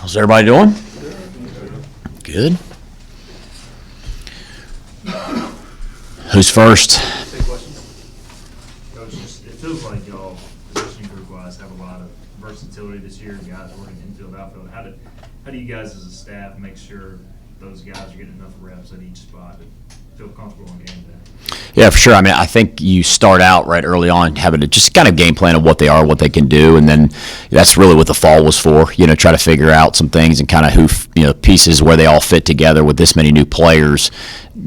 How's everybody doing? Good. Who's first? Take questions. Coach, it feels like y'all, position group-wise, have a lot of versatility this year. Guys working infield, outfield. How do you guys as a staff make sure those guys are getting enough reps at each spot to feel comfortable on game day? Yeah, for sure. I mean, I think you start out right early on having to just kind of game plan of what they are, what they can do, and then that's really what the fall was for. Try to figure out some things and kind of who, pieces where they all fit together with this many new players.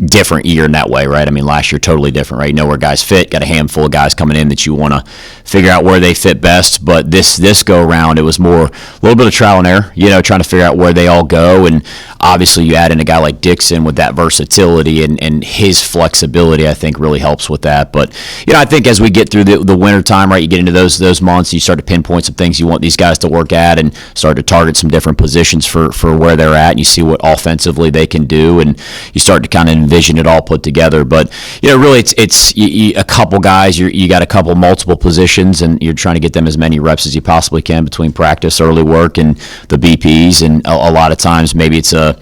Different year in that way, right? I mean, last year totally different, right? You know where guys fit. Got a handful of guys coming in that you want to figure out where they fit best. But this go around, it was more a little bit of trial and error. Trying to figure out where they all go. And obviously, you add in a guy like Dixon with that versatility and his flexibility. I think really helps with that. But I think as we get through the winter time, right, you get into those months, you start to pinpoint some things you want these guys to work at, and start to target some different positions for where they're at. And you see what offensively they can do, and you start to kind of envision it all put together. But really it's a couple guys, you got a couple multiple positions, and you're trying to get them as many reps as you possibly can between practice, early work, and the BPs. And a lot of times maybe it's a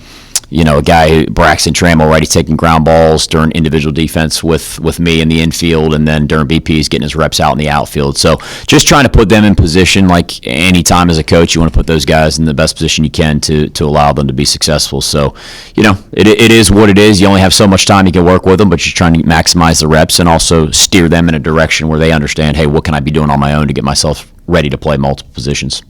guy, Braxton Trammell, right? He's taking ground balls during individual defense with me in the infield, and then during BPs getting his reps out in the outfield. So just trying to put them in position. Like any time as a coach, you want to put those guys in the best position you can to allow them to be successful. So, it is what it is. You only have so much time you can work with them, but you're trying to maximize the reps and also steer them in a direction where they understand, hey, what can I be doing on my own to get myself ready to play multiple positions?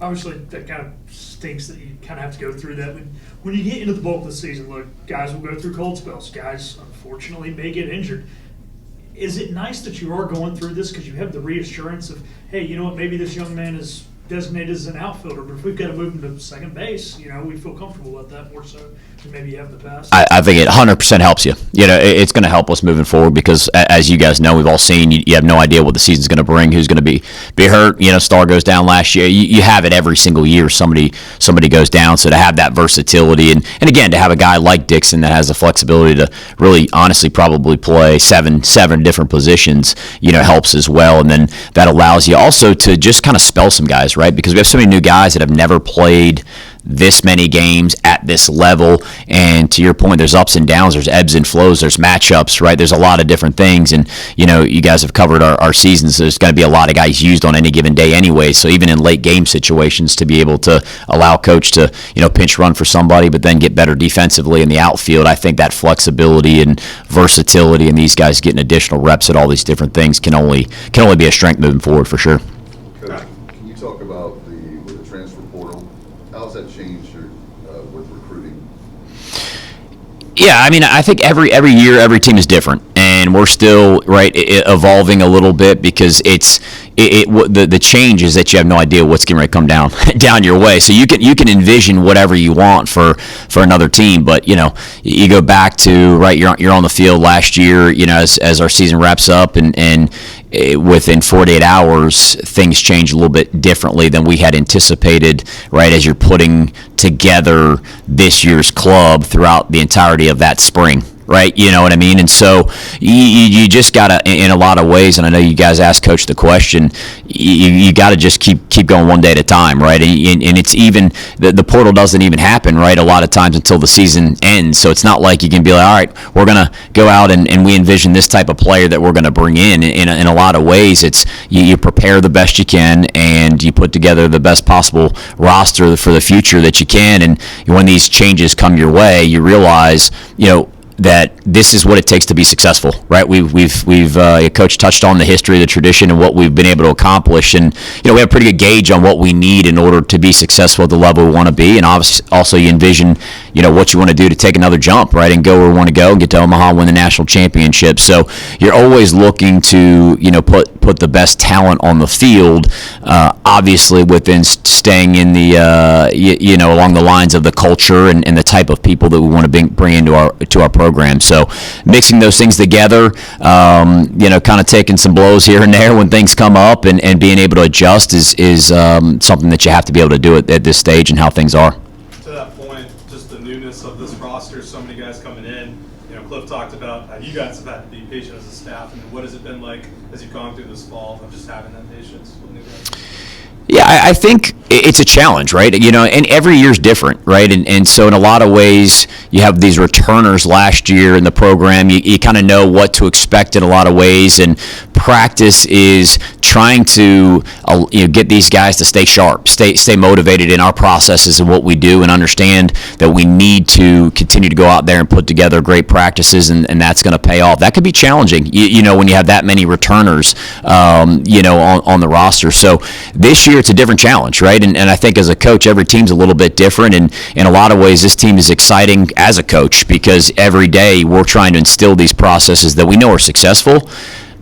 Obviously, that kind of stinks that you kind of have to go through that. When you get into the bulk of the season, look, guys will go through cold spells. Guys, unfortunately, may get injured. Is it nice that you are going through this because you have the reassurance of, hey, you know what, maybe this young man is designated as an outfielder, but if we've got to move him to second base, we feel comfortable about that more so than maybe you have in the past? I think it 100% helps you. It's going to help us moving forward because, as you guys know, we've all seen, you have no idea what the season's going to bring, who's going to be hurt. Star goes down last year. You have it every single year. Somebody goes down. So to have that versatility and again, to have a guy like Dixon that has the flexibility to really, honestly, probably play seven different positions, helps as well. And then that allows you also to just kind of spell some guys, right? Because we have so many new guys that have never played this many games at this level, and to your point, there's ups and downs, there's ebbs and flows, there's matchups, right? There's a lot of different things, and you guys have covered our seasons. So there's going to be a lot of guys used on any given day anyway. So even in late game situations, to be able to allow coach to pinch run for somebody, but then get better defensively in the outfield, I think that flexibility and versatility, and these guys getting additional reps at all these different things can only be a strength moving forward for sure. Coach, can you talk about with the transfer portal? How's that changed with recruiting? Yeah, I mean, I think every year, every team is different, and we're still evolving a little bit because the change is that you have no idea what's going to come down your way. So you can envision whatever you want for another team, but you go back to you're on the field last year, as our season wraps up, and within 48 hours, things change a little bit differently than we had anticipated, right, as you're putting together this year's club throughout the entirety of that spring. Right, you know what I mean? And so you just got to, in a lot of ways, and I know you guys asked Coach the question, you got to just keep going one day at a time, right? And it's even, the portal doesn't even happen, right, a lot of times until the season ends. So it's not like you can be like, all right, we're going to go out and we envision this type of player that we're going to bring in. In a lot of ways, it's you prepare the best you can and you put together the best possible roster for the future that you can. And when these changes come your way, you realize, that this is what it takes to be successful, right? We've Coach touched on the history, the tradition, and what we've been able to accomplish, and we have a pretty good gauge on what we need in order to be successful at the level we want to be, and obviously also you envision, what you want to do to take another jump, right, and go where we want to go and get to Omaha and win the national championship. So you're always looking to, put the best talent on the field, obviously within staying in the, along the lines of the culture and the type of people that we want to bring into our program. So mixing those things together, kind of taking some blows here and there when things come up, and being able to adjust is something that you have to be able to do at this stage and how things are. To that point, just the newness of this roster, so many guys coming in. Cliff talked about how you guys have had to be patient as a staff, and what has it been like as you've gone through this fall of just having that patience with new guys? Yeah, I think it's a challenge, right? And every year's different, right? And so in a lot of ways, you have these returners last year in the program. You kind of know what to expect in a lot of ways, and practice is trying to get these guys to stay sharp, stay motivated in our processes and what we do, and understand that we need to continue to go out there and put together great practices, and that's going to pay off. That could be challenging, when you have that many returners, on the roster. So this year it's a different challenge, right? And I think as a coach, every team's a little bit different, and in a lot of ways, this team is exciting as a coach because every day we're trying to instill these processes that we know are successful.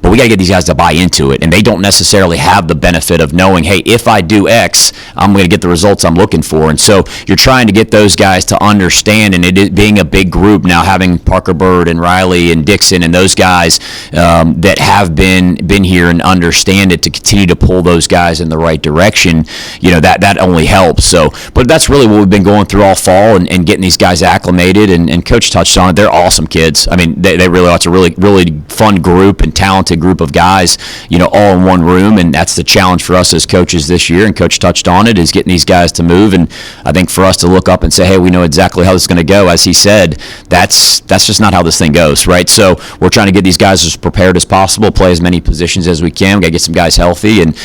But we got to get these guys to buy into it, and they don't necessarily have the benefit of knowing, hey, if I do X, I'm going to get the results I'm looking for. And so you're trying to get those guys to understand, and it is being a big group now, having Parker Bird and Riley and Dixon and those guys that have been here and understand it, to continue to pull those guys in the right direction. That only helps. So, but that's really what we've been going through all fall, and getting these guys acclimated. And Coach touched on it. They're awesome kids. I mean, they really are. It's a really, really fun group and talented group of guys, all in one room, and that's the challenge for us as coaches this year. And Coach touched on it, is getting these guys to move. And I think for us to look up and say, hey, we know exactly how this is going to go, as he said, that's just not how this thing goes, right? So we're trying to get these guys as prepared as possible, play as many positions as we can. We got to get some guys healthy, and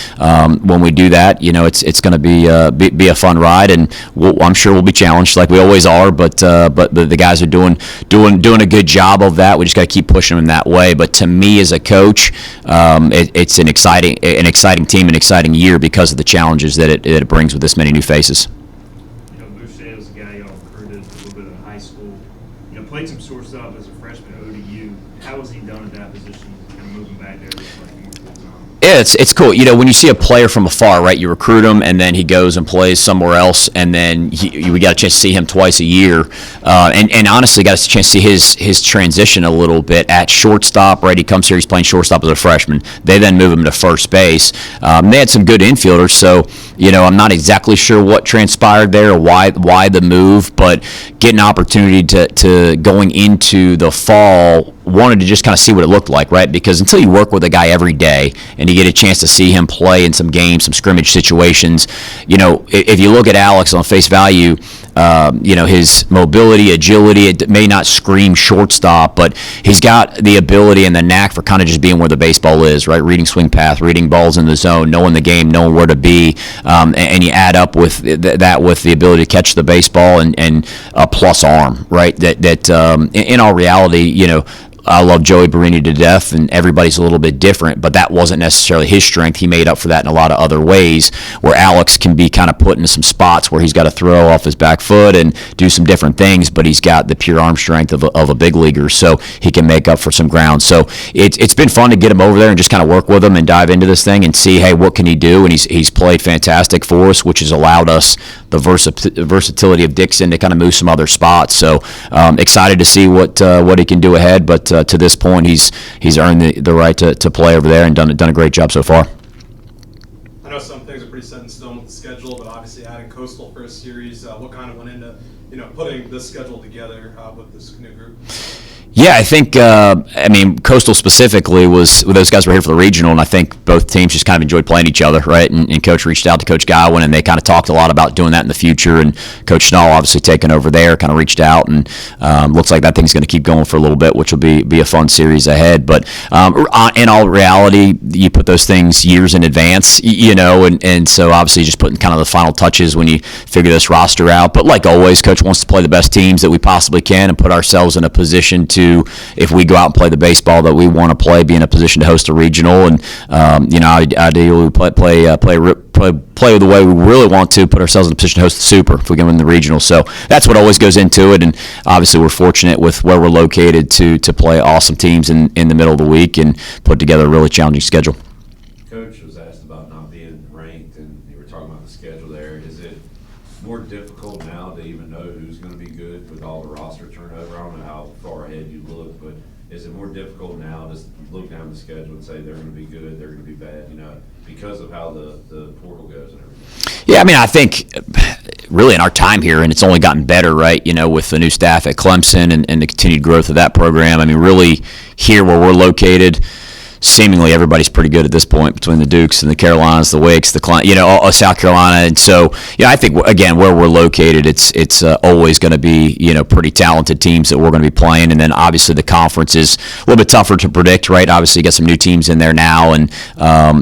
when we do that, it's going to be a fun ride, and I'm sure we'll be challenged like we always are. But the guys are doing a good job of that. We just got to keep pushing them that way. But to me, as a coach, it's an exciting team, an exciting year because of the challenges that it brings with this many new faces. Boucher was a guy y'all recruited a little bit in high school. Played some shortstop as a freshman at ODU. How has he done at that position? Kind of moving back there, looks like more full-time. Yeah, it's cool. When you see a player from afar, right? You recruit him, and then he goes and plays somewhere else, and then we got a chance to see him twice a year, and honestly got a chance to see his transition a little bit at shortstop. Right, he comes here, he's playing shortstop as a freshman. They then move him to first base. They had some good infielders, so I'm not exactly sure what transpired there or why the move, but getting an opportunity to going into the fall, wanted to just kind of see what it looked like, right? Because until you work with a guy every day and you get a chance to see him play in some games, some scrimmage situations, if you look at Alex on face value, his mobility, agility, it may not scream shortstop, but he's got the ability and the knack for kind of just being where the baseball is, right? Reading swing path, reading balls in the zone, knowing the game, knowing where to be, and you add up with that with the ability to catch the baseball and a plus arm, right? That in all reality, I love Joey Barini to death, and everybody's a little bit different, but that wasn't necessarily his strength. He made up for that in a lot of other ways, where Alex can be kind of put into some spots where he's got to throw off his back foot and do some different things, but he's got the pure arm strength of a big leaguer, so he can make up for some ground. So it's been fun to get him over there and just kind of work with him and dive into this thing and see, hey, what can he do? And he's played fantastic for us, which has allowed us the versatility of Dixon to kind of move some other spots. So excited to see what he can do ahead, but to this point, he's earned the right to play over there and done a great job so far. I know some things are pretty set in stone with the schedule, but obviously adding Coastal for a series, what kind of went into putting this schedule together with this new group? Yeah, I think, Coastal specifically those guys were here for the regional, and I think both teams just kind of enjoyed playing each other, right? And Coach reached out to Coach Godwin, and they kind of talked a lot about doing that in the future, and Coach Schnall obviously taking over there, kind of reached out, and looks like that thing's going to keep going for a little bit, which will be a fun series ahead. But in all reality, you put those things years in advance, and so obviously just putting kind of the final touches when you figure this roster out. But like always, Coach wants to play the best teams that we possibly can and put ourselves in a position to, if we go out and play the baseball that we want to play, be in a position to host a regional, and ideally play the way we really want to, put ourselves in a position to host the Super if we can win the regional. So that's what always goes into it, and obviously we're fortunate with where we're located to play awesome teams in the middle of the week and put together a really challenging schedule. Coach was asked about not being ranked, and you were talking about the schedule there. Is it more difficult now to even know who's going to be good with all the roster turnover? I don't know how far ahead you look, but is it more difficult now to look down the schedule and say they're going to be good, they're going to be bad, because of how the portal goes and everything? Yeah, I think really in our time here, and it's only gotten better, right, with the new staff at Clemson and the continued growth of that program. Really here where we're located, seemingly everybody's pretty good at this point between the Dukes and the Carolinas, the Wakes, South Carolina. And so, I think, again, where we're located, it's always going to be, pretty talented teams that we're going to be playing. And then obviously the conference is a little bit tougher to predict, right? Obviously you got some new teams in there now. And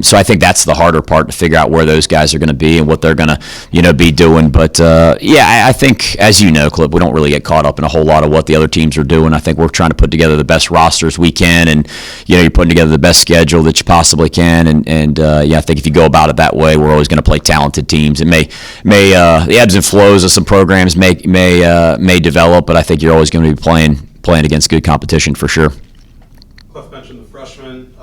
so I think that's the harder part, to figure out where those guys are going to be and what they're going to, be doing. But I think, as you know, Clip, we don't really get caught up in a whole lot of what the other teams are doing. I think we're trying to put together the best rosters we can, and you're putting together the best schedule that you possibly can. And I think if you go about it that way, we're always going to play talented teams. It may the ebbs and flows of some programs may develop, but I think you're always going to be playing against good competition for sure. Cliff mentioned the freshmen,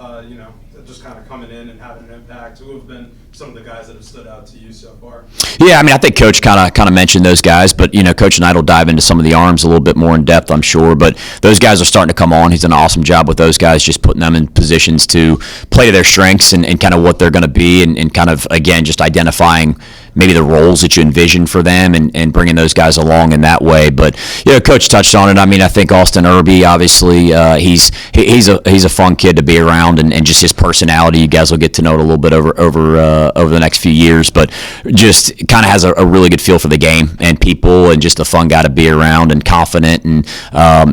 just kind of coming in and having an impact. Who have been some of the guys that have stood out to you so far? Yeah, I think Coach kind of mentioned those guys, but Coach Knight will dive into some of the arms a little bit more in depth, I'm sure. But those guys are starting to come on. He's done an awesome job with those guys, just putting them in positions to play to their strengths and kind of what they're going to be, and kind of, again, just identifying maybe the roles that you envision for them, and bringing those guys along in that way. But Coach touched on it. I think Austin Irby, obviously, he's a fun kid to be around, and just his personality. You guys will get to know it a little bit over the next few years, but just kind of has a really good feel for the game and people, and just a fun guy to be around, and confident, and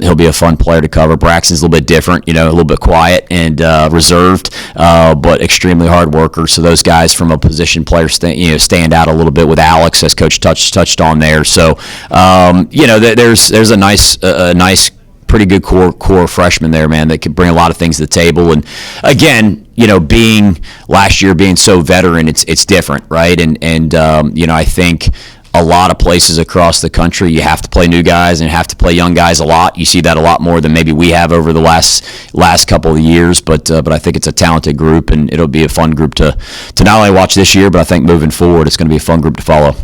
he'll be a fun player to cover. Braxton's a little bit different, a little bit quiet and reserved, but extremely hard worker. So those guys from a position player stand out a little bit with Alex, as Coach touched on there. So there's a nice pretty good core freshman there, man, that could bring a lot of things to the table. And again, being last year being so veteran, it's different, right? And I think a lot of places across the country, you have to play new guys and have to play young guys a lot. You see that a lot more than maybe we have over the last couple of years. But I think it's a talented group, and it'll be a fun group to not only watch this year, but I think moving forward, it's going to be a fun group to follow.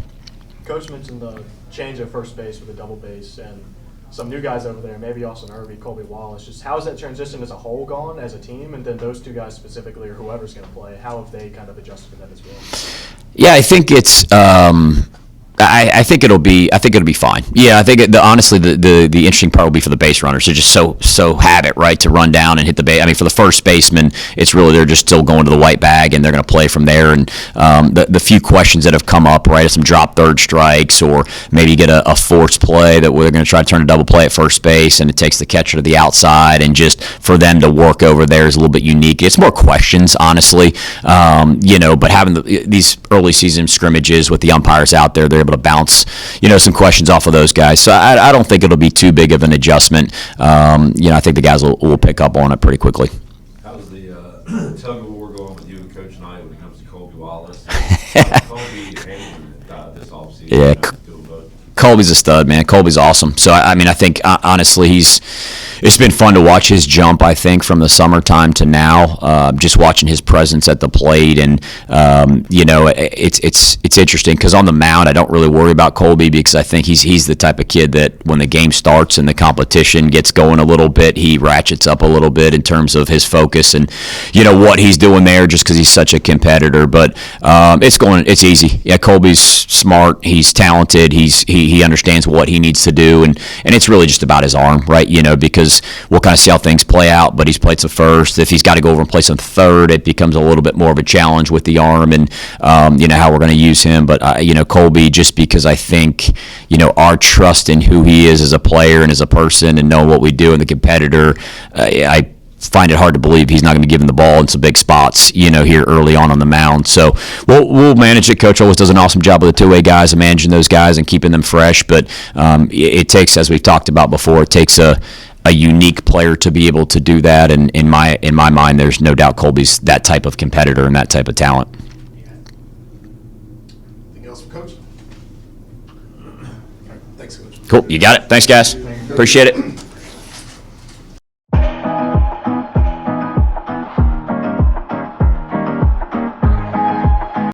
Coach mentioned the change at first base with a double base and some new guys over there, maybe Austin Irby, Colby Wallace. Just how has that transition as a whole gone as a team? And then those two guys specifically, or whoever's going to play, how have they kind of adjusted to that as well? Yeah, I think it's I think it'll be fine. Yeah, I think honestly the interesting part will be for the base runners. They're just so have it, right, to run down and hit the base. For the first baseman, it's really they're just still going to the white bag, and they're going to play from there. And the few questions that have come up, right, some drop third strikes, or maybe get a forced play that they're going to try to turn a double play at first base, and it takes the catcher to the outside, and just for them to work over there is a little bit unique. It's more questions, honestly, but having these early season scrimmages with the umpires out there, they're able to bounce, some questions off of those guys. So I don't think it'll be too big of an adjustment. I think the guys will pick up on it pretty quickly. How's the tug of war going with you and Coach Knight when it comes to Colby Wallace? Colby and this offseason. Yeah, Colby's a stud, man. Colby's awesome. So I think honestly, it's been fun to watch his jump, I think, from the summertime to now. Just watching his presence at the plate, and it's interesting because on the mound, I don't really worry about Colby, because I think he's the type of kid that when the game starts and the competition gets going a little bit, he ratchets up a little bit in terms of his focus and what he's doing there, just because he's such a competitor. But it's easy. Yeah, Colby's smart. He's talented. He understands what he needs to do, and it's really just about his arm, right? Because we'll kind of see how things play out. But he's played some first. If he's got to go over and play some third, it becomes a little bit more of a challenge with the arm, and how we're going to use him. But Colby, just because I think our trust in who he is as a player and as a person, and knowing what we do and the competitor, I find it hard to believe he's not going to be given the ball in some big spots, here early on the mound. So we'll manage it. Coach always does an awesome job with the two-way guys and managing those guys and keeping them fresh. But it takes, as we've talked about before, it takes a unique player to be able to do that. And in my mind, there's no doubt Colby's that type of competitor and that type of talent. Anything else from Coach? Thanks, Coach. Cool. You got it. Thanks, guys. Appreciate it.